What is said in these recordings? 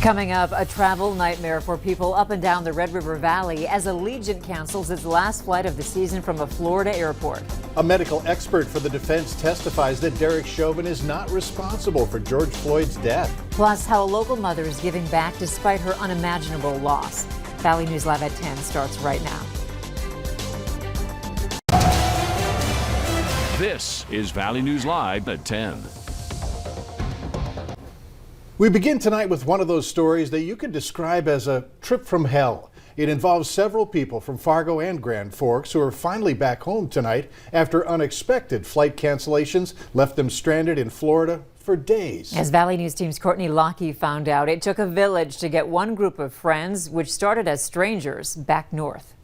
Coming up, a travel nightmare for people up and down the Red River Valley as Allegiant cancels its last flight of the season from a Florida airport. A medical expert for the defense testifies that Derek Chauvin is not responsible for George Floyd's death. Plus, how a local mother is giving back despite her unimaginable loss. Valley News Live at 10 starts right now. This is Valley News Live at 10. We begin tonight with one of those stories that you could describe as a trip from hell. It involves several people from Fargo and Grand Forks who are finally back home tonight after unexpected flight cancellations left them stranded in Florida for days. As Valley News Team's Courtney Lockie found out, it took a village to get one group of friends, which started as strangers, back north.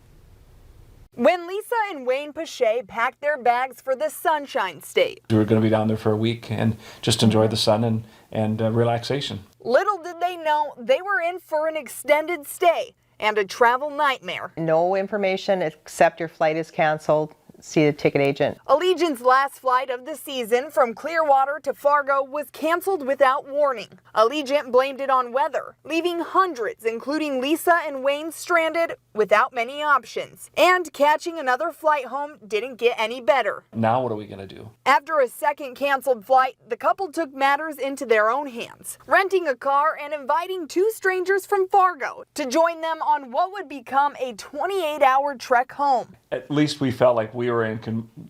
When Lisa and Wayne Pache packed their bags for the Sunshine State. We were going to be down there for a week and just enjoy the sun and relaxation. Little did they know they were in for an extended stay and a travel nightmare. No information except your flight is canceled. See the ticket agent. Allegiant's last flight of the season from Clearwater to Fargo was canceled without warning. Allegiant blamed it on weather, leaving hundreds, including Lisa and Wayne, stranded without many options. And catching another flight home didn't get any better. Now what are we going to do? After a second canceled flight, the couple took matters into their own hands, renting a car and inviting two strangers from Fargo to join them on what would become a 28-hour trek home. At least we felt like we were in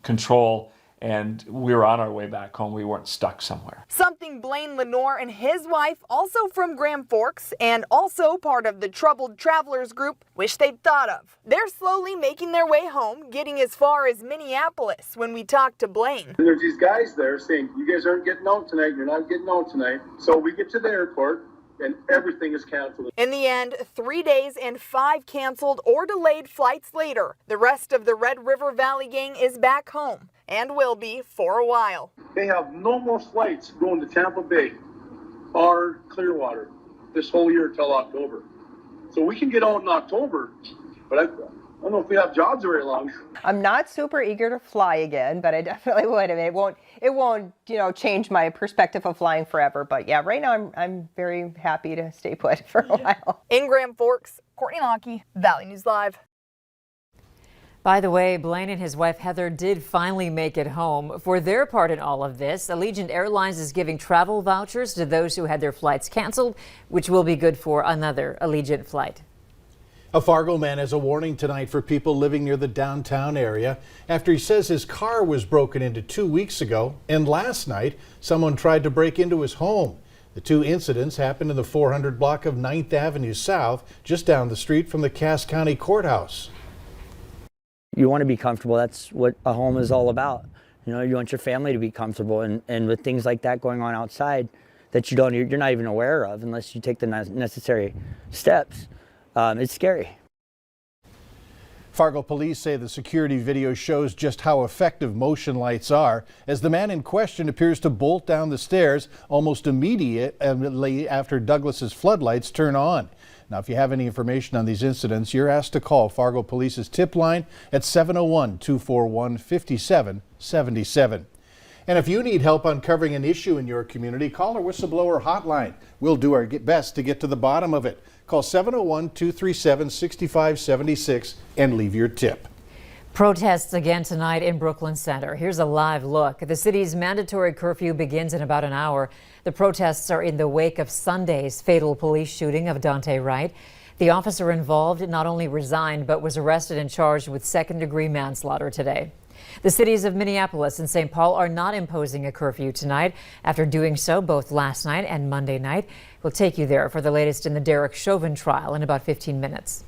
control and we were on our way back home. We weren't stuck somewhere. Something Blaine Lenore and his wife, also from Grand Forks and also part of the Troubled Travelers group, wish they'd thought of. They're slowly making their way home, getting as far as Minneapolis when we talked to Blaine. And there's these guys there saying, you guys aren't getting out tonight, you're not getting out tonight. So we get to the airport and everything is canceled. In the end, 3 days and 5 canceled or delayed flights later, the rest of the Red River Valley gang is back home and will be for a while. They have no more flights going to Tampa Bay or Clearwater this whole year till October. So we can get out in October, but I don't know if we have jobs very long. I'm not super eager to fly again, but I definitely would. I mean, it won't, change my perspective of flying forever. But yeah, right now I'm very happy to stay put for a while. In Grand Forks, Courtney Lockie, Valley News Live. By the way, Blaine and his wife Heather did finally make it home. For their part in all of this, Allegiant Airlines is giving travel vouchers to those who had their flights canceled, which will be good for another Allegiant flight. A Fargo man has a warning tonight for people living near the downtown area after he says his car was broken into 2 weeks ago, and last night someone tried to break into his home. The two incidents happened in the 400 block of 9th Avenue South, just down the street from the Cass County Courthouse. You want to be comfortable. That's what a home is all about. You want your family to be comfortable, and with things like that going on outside that you're not even aware of unless you take the necessary steps. It's scary. Fargo police say the security video shows just how effective motion lights are, as the man in question appears to bolt down the stairs almost immediately after Douglas's floodlights turn on. Now, if you have any information on these incidents, you're asked to call Fargo Police's tip line at 701-241-5777. And if you need help uncovering an issue in your community, call our whistleblower hotline. We'll do our best to get to the bottom of it. Call 701-237-6576 and leave your tip. Protests again tonight in Brooklyn Center. Here's a live look. The city's mandatory curfew begins in about an hour. The protests are in the wake of Sunday's fatal police shooting of Daunte Wright. The officer involved not only resigned, but was arrested and charged with second-degree manslaughter today. The cities of Minneapolis and St. Paul are not imposing a curfew tonight after doing so both last night and Monday night. We'll take you there for the latest in the Derek Chauvin trial in about 15 minutes.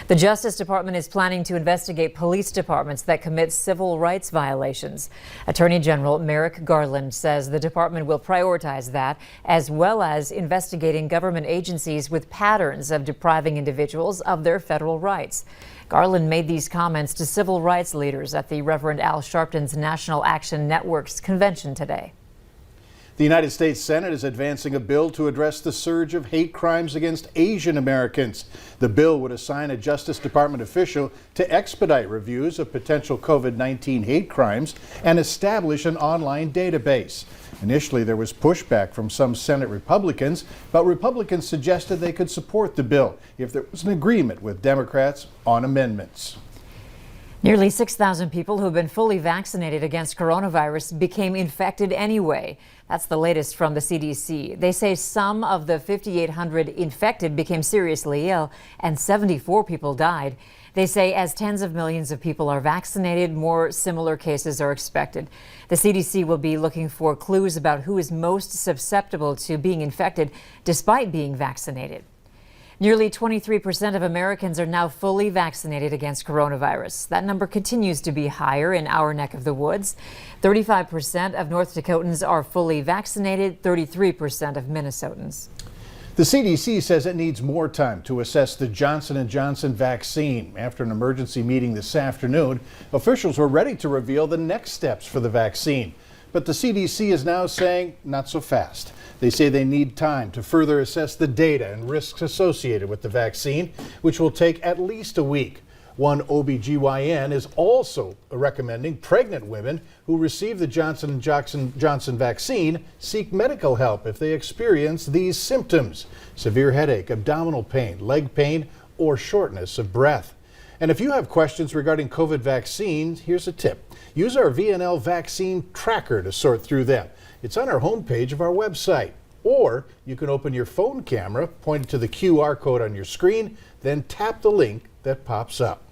The Justice Department is planning to investigate police departments that commit civil rights violations. Attorney General Merrick Garland says the department will prioritize that, as well as investigating government agencies with patterns of depriving individuals of their federal rights. Garland made these comments to civil rights leaders at the Reverend Al Sharpton's National Action Network's convention today. The United States Senate is advancing a bill to address the surge of hate crimes against Asian Americans. The bill would assign a Justice Department official to expedite reviews of potential COVID-19 hate crimes and establish an online database. Initially, there was pushback from some Senate Republicans, but Republicans suggested they could support the bill if there was an agreement with Democrats on amendments. Nearly 6,000 people who've been fully vaccinated against coronavirus became infected anyway. That's the latest from the CDC. They say some of the 5,800 infected became seriously ill and 74 people died. They say as tens of millions of people are vaccinated, more similar cases are expected. The CDC will be looking for clues about who is most susceptible to being infected despite being vaccinated. Nearly 23% of Americans are now fully vaccinated against coronavirus. That number continues to be higher in our neck of the woods. 35% of North Dakotans are fully vaccinated, 33% of Minnesotans. The CDC says it needs more time to assess the Johnson & Johnson vaccine. After an emergency meeting this afternoon, officials were ready to reveal the next steps for the vaccine. But the CDC is now saying not so fast. They say they need time to further assess the data and risks associated with the vaccine, which will take at least a week. One OBGYN is also recommending pregnant women who receive the Johnson & Johnson vaccine seek medical help if they experience these symptoms: severe headache, abdominal pain, leg pain, or shortness of breath. And if you have questions regarding COVID vaccines, here's a tip. Use our VNL vaccine tracker to sort through them. It's on our homepage of our website. Or you can open your phone camera, point it to the QR code on your screen, then tap the link that pops up.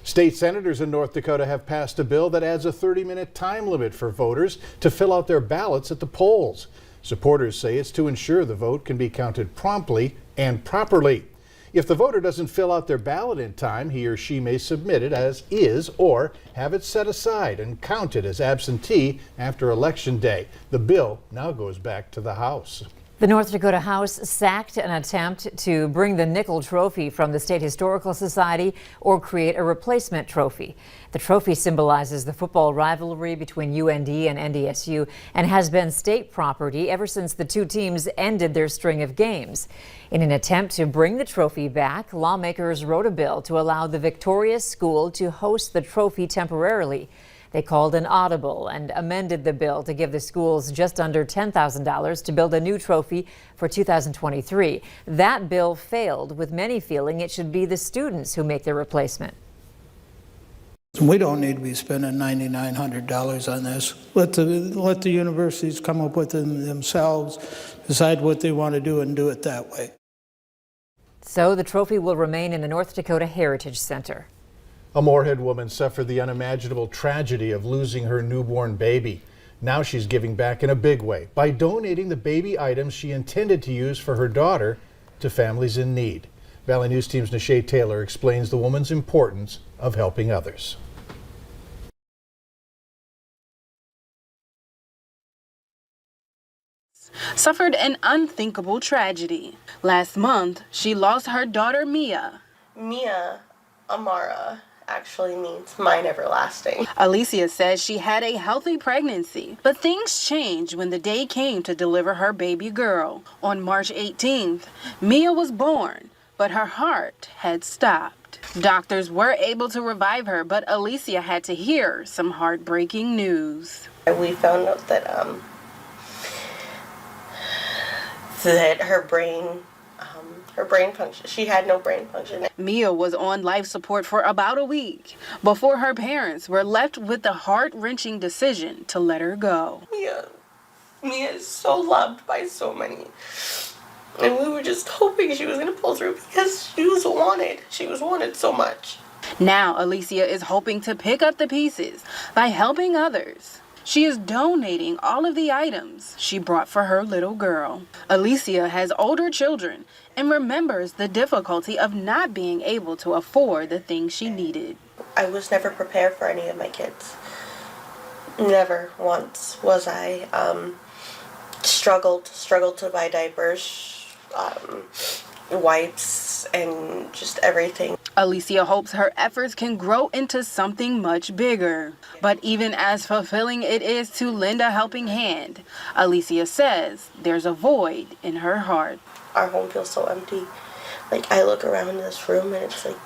State senators in North Dakota have passed a bill that adds a 30-minute time limit for voters to fill out their ballots at the polls. Supporters say it's to ensure the vote can be counted promptly and properly. If the voter doesn't fill out their ballot in time, he or she may submit it as is or have it set aside and counted as absentee after Election Day. The bill now goes back to the House. The North Dakota House sacked an attempt to bring the nickel trophy from the State Historical Society or create a replacement trophy. The trophy symbolizes the football rivalry between UND and NDSU and has been state property ever since the two teams ended their string of games. In an attempt to bring the trophy back, lawmakers wrote a bill to allow the victorious school to host the trophy temporarily. They called an audible and amended the bill to give the schools just under $10,000 to build a new trophy for 2023. That bill failed, with many feeling it should be the students who make the replacement. We don't need to be spending $9,900 on this. Let the universities come up with it themselves, decide what they want to do and do it that way. So the trophy will remain in the North Dakota Heritage Center. A Moorhead woman suffered the unimaginable tragedy of losing her newborn baby. Now she's giving back in a big way by donating the baby items she intended to use for her daughter to families in need. Valley News Team's Nishay Taylor explains the woman's importance of helping others. Suffered an unthinkable tragedy. Last month, she lost her daughter Mia. Mia Amara actually means mine everlasting. Alicia says she had a healthy pregnancy, but things changed when the day came to deliver her baby girl. On March 18th, Mia was born, but her heart had stopped. Doctors were able to revive her, but Alicia had to hear some heartbreaking news. We found out that her brain function, she had no brain function. Mia was on life support for about a week before her parents were left with the heart-wrenching decision to let her go. Mia is so loved by so many. And we were just hoping she was going to pull through because she was wanted. She was wanted so much. Now Alicia is hoping to pick up the pieces by helping others. She is donating all of the items she brought for her little girl. Alicia has older children and remembers the difficulty of not being able to afford the things she needed. I was never prepared for any of my kids. Never once was I. Struggled to buy diapers, wipes, and just everything. Alicia hopes her efforts can grow into something much bigger. But even as fulfilling it is to lend a helping hand, Alicia says there's a void in her heart. Our home feels so empty. Like, I look around this room and it's like,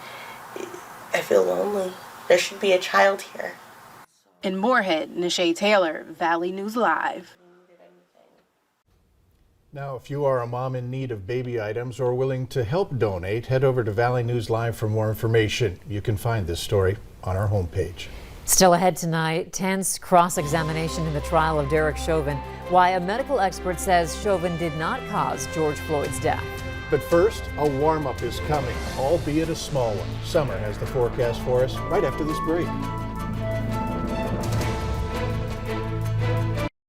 I feel lonely. There should be a child here. In Moorhead, Nishay Taylor, Valley News Live. Now, if you are a mom in need of baby items or willing to help donate, head over to Valley News Live for more information. You can find this story on our homepage. Still ahead tonight, tense cross-examination in the trial of Derek Chauvin. Why a medical expert says Chauvin did not cause George Floyd's death. But first, a warm-up is coming, albeit a small one. Summer has the forecast for us right after this break.